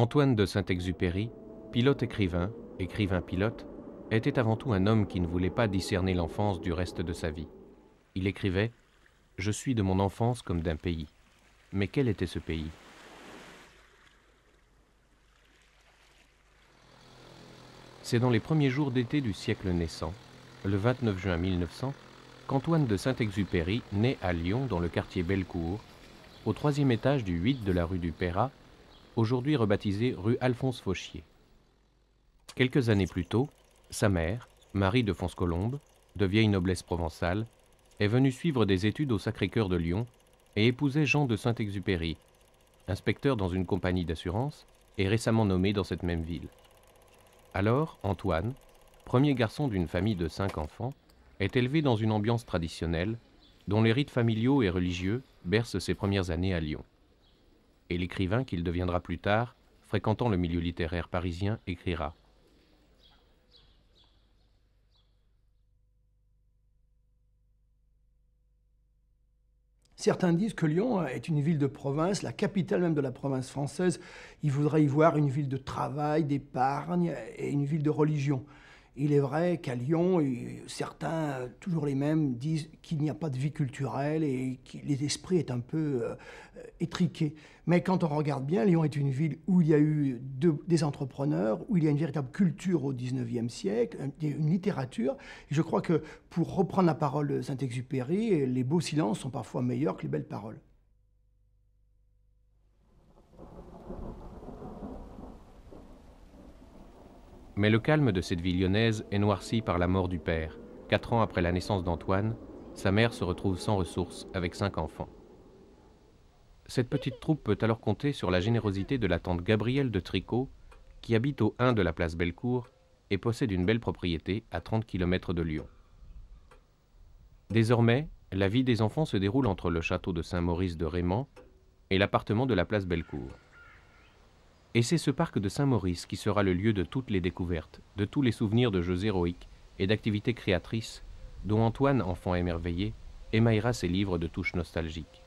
Antoine de Saint-Exupéry, pilote-écrivain, écrivain-pilote, était avant tout un homme qui ne voulait pas discerner l'enfance du reste de sa vie. Il écrivait « Je suis de mon enfance comme d'un pays ». Mais quel était ce pays? C'est dans les premiers jours d'été du siècle naissant, le 29 juin 1900, qu'Antoine de Saint-Exupéry naît à Lyon dans le quartier Bellecour, au 3e étage du 8 de la rue du Peyrat, aujourd'hui rebaptisée rue Alphonse Fauchier. Quelques années plus tôt, sa mère, Marie de Fonscolombe, de vieille noblesse provençale, est venue suivre des études au Sacré-Cœur de Lyon et épousait Jean de Saint-Exupéry, inspecteur dans une compagnie d'assurance et récemment nommé dans cette même ville. Alors, Antoine, premier garçon d'une famille de 5 enfants, est élevé dans une ambiance traditionnelle dont les rites familiaux et religieux bercent ses premières années à Lyon. Et l'écrivain qu'il deviendra plus tard, fréquentant le milieu littéraire parisien, écrira. Certains disent que Lyon est une ville de province, la capitale même de la province française. Ils voudraient y voir une ville de travail, d'épargne et une ville de religion. Il est vrai qu'à Lyon, certains, toujours les mêmes, disent qu'il n'y a pas de vie culturelle et que l'esprit est un peu étriqué. Mais quand on regarde bien, Lyon est une ville où il y a eu des entrepreneurs, où il y a une véritable culture au XIXe siècle, une littérature. Et je crois que, pour reprendre la parole de Saint-Exupéry, les beaux silences sont parfois meilleurs que les belles paroles. Mais le calme de cette vie lyonnaise est noirci par la mort du père. 4 ans après la naissance d'Antoine, sa mère se retrouve sans ressources avec 5 enfants. Cette petite troupe peut alors compter sur la générosité de la tante Gabrielle de Tricot, qui habite au 1 de la place Bellecour et possède une belle propriété à 30 km de Lyon. Désormais, la vie des enfants se déroule entre le château de Saint-Maurice de Raymond et l'appartement de la place Bellecour. Et c'est ce parc de Saint-Maurice qui sera le lieu de toutes les découvertes, de tous les souvenirs de jeux héroïques et d'activités créatrices dont Antoine, enfant émerveillé, émaillera ses livres de touches nostalgiques.